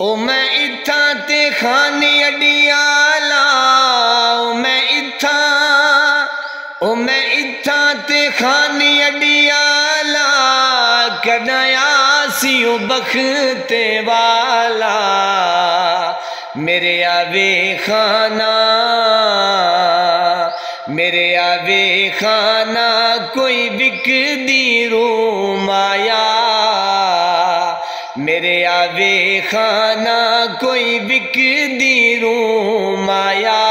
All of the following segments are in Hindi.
ओ मैं इत्था ते खानी अडियाला, ओ मैं इत्था ते खानी अडियाला, कदया सियो बखते वाला, मेरे आवे खाना कोई बिक दी रूम आया, मेरे आवे खाना कोई बिक दी रूम आया,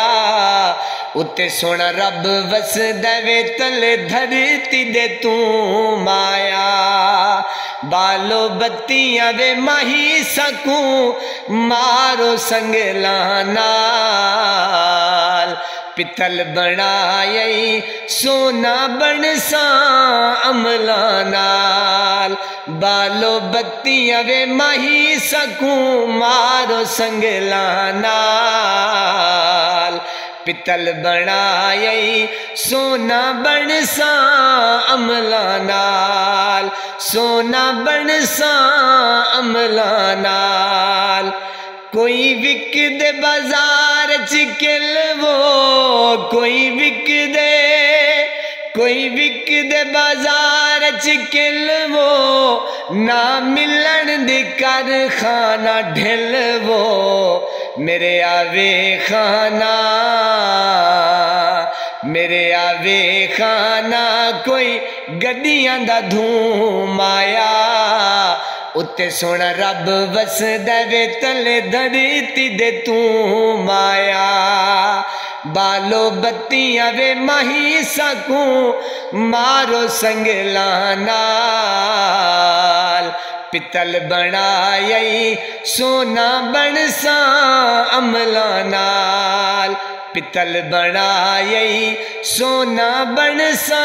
उत्ते सोना रब वस दवे तले धरती दे तू माया, बालो बत्तियां वे माही सकूं मारो संगला नाल, पितल बनाई सोना बनसा अमला नाल, बालो बत्तियां वे माही सकूं मारो संगला नाल, पितल बनाई सोना बनसा अमला नाल, सोना बनसा अमला नाल, कोई विक दे बाजार च किलवो, कोई विक दे बाजार च किलवो, ना मिलन दी कारखाना ढिलवो, मेरे आवे खाना कोई गड्डियां दा धूम आया, उत्ते सोना रब वस दवे तले धरती दे तू माया, बालो बत्तियां वे माही सकूं मारो संगला नाल, पितल बनाई सोना बनसा अमला नाल, पितल बनाई सोना बनसा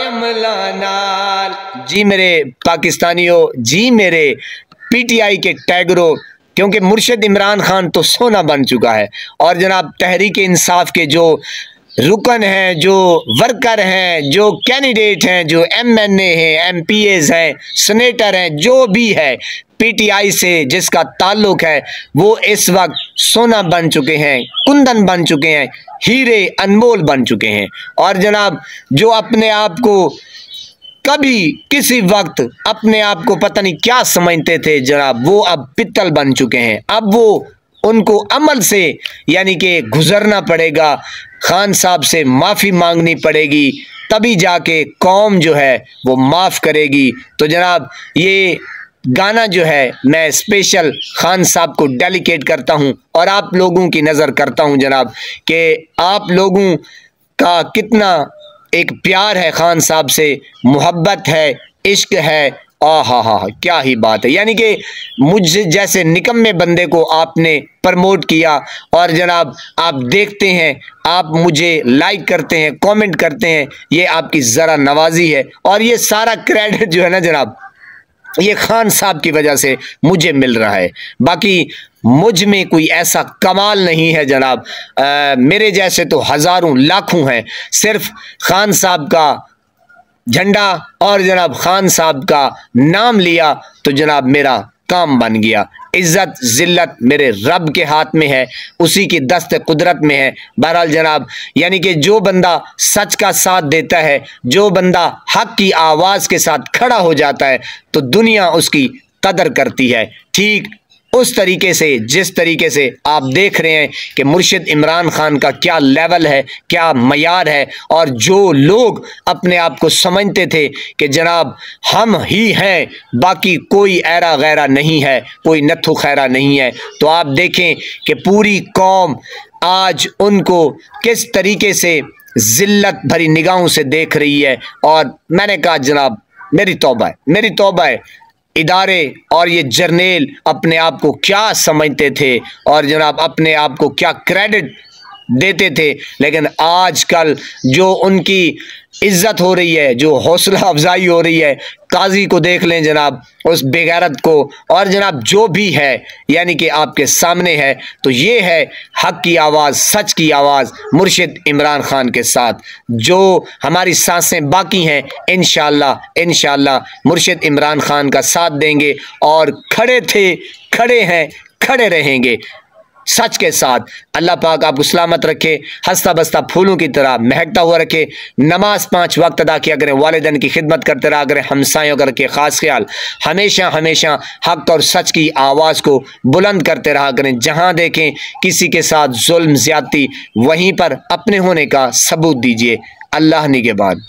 अमला नाल। जी मेरे पाकिस्तानियों, जी मेरे पीटीआई के टैगरों, क्योंकि मुर्शिद इमरान खान तो सोना बन चुका है और जनाब तहरीक इंसाफ के जो रुकन हैं, जो वर्कर हैं, जो कैंडिडेट हैं, जो एमएनए हैं, एमपीएस हैं, सेनेटर हैं, जो भी है पीटीआई से जिसका ताल्लुक है, वो इस वक्त सोना बन चुके हैं, कुंदन बन चुके हैं, हीरे अनमोल बन चुके हैं। और जनाब जो अपने आप को कभी किसी वक्त अपने आप को पता नहीं क्या समझते थे जनाब, वो अब पित्तल बन चुके हैं। अब वो उनको अमल से यानी कि गुजरना पड़ेगा, खान साहब से माफ़ी मांगनी पड़ेगी, तभी जाके कौम जो है वो माफ़ करेगी। तो जनाब ये गाना जो है मैं स्पेशल खान साहब को डेडिकेट करता हूं और आप लोगों की नज़र करता हूं जनाब कि आप लोगों का कितना एक प्यार है खान साहब से, मोहब्बत है, इश्क है। हा क्या ही बात है, यानी कि मुझे जैसे निकम्मे बंदे को आपने प्रमोट किया और जनाब आप देखते हैं, आप मुझे लाइक करते हैं, कमेंट करते हैं, ये आपकी ज़रा नवाजी है और ये सारा क्रेडिट जो है ना जनाब, ये खान साहब की वजह से मुझे मिल रहा है। बाकी मुझ में कोई ऐसा कमाल नहीं है जनाब, मेरे जैसे तो हज़ारों लाखों हैं। सिर्फ खान साहब का झंडा और जनाब खान साहब का नाम लिया तो जनाब मेरा काम बन गया। इज्जत जिल्लत मेरे रब के हाथ में है, उसी की दस्त कुदरत में है। बहरहाल जनाब यानी कि जो बंदा सच का साथ देता है, जो बंदा हक की आवाज़ के साथ खड़ा हो जाता है तो दुनिया उसकी कदर करती है। ठीक उस तरीके से जिस तरीके से आप देख रहे हैं कि मुर्शिद इमरान खान का क्या लेवल है, क्या मयार है, और जो लोग अपने आप को समझते थे कि जनाब हम ही हैं, बाकी कोई ऐरा गैरा नहीं है, कोई नत्थु खैरा नहीं है, तो आप देखें कि पूरी कौम आज उनको किस तरीके से जिल्लत भरी निगाहों से देख रही है। और मैंने कहा जनाब मेरी तौबा है, इदारे और ये जर्नेल अपने आप को क्या समझते थे और जनाब अपने आप को क्या क्रेडिट देते थे, लेकिन आजकल जो उनकी इज्जत हो रही है, जो हौसला अफजाई हो रही है, काजी को देख लें जनाब, उस बेगैरत को, और जनाब जो भी है यानी कि आपके सामने है। तो ये है हक की आवाज़, सच की आवाज़ मुर्शिद इमरान खान के साथ। जो हमारी सांसें बाकी हैं इंशाअल्लाह मुर्शिद इमरान खान का साथ देंगे और खड़े हैं खड़े रहेंगे सच के साथ। अल्लाह पाक आपको सलामत रखे, हंसता बसता फूलों की तरह महकता हुआ रखे। नमाज 5 वक्त अदा किया करें, वालिदैन की खिदमत करते रहा करें, हमसायों का रखे खास ख्याल। हमेशा हमेशा हक और सच की आवाज़ को बुलंद करते रहा करें। जहां देखें किसी के साथ जुल्म ज्यादती, वहीं पर अपने होने का सबूत दीजिए। अल्लाह निगहबान।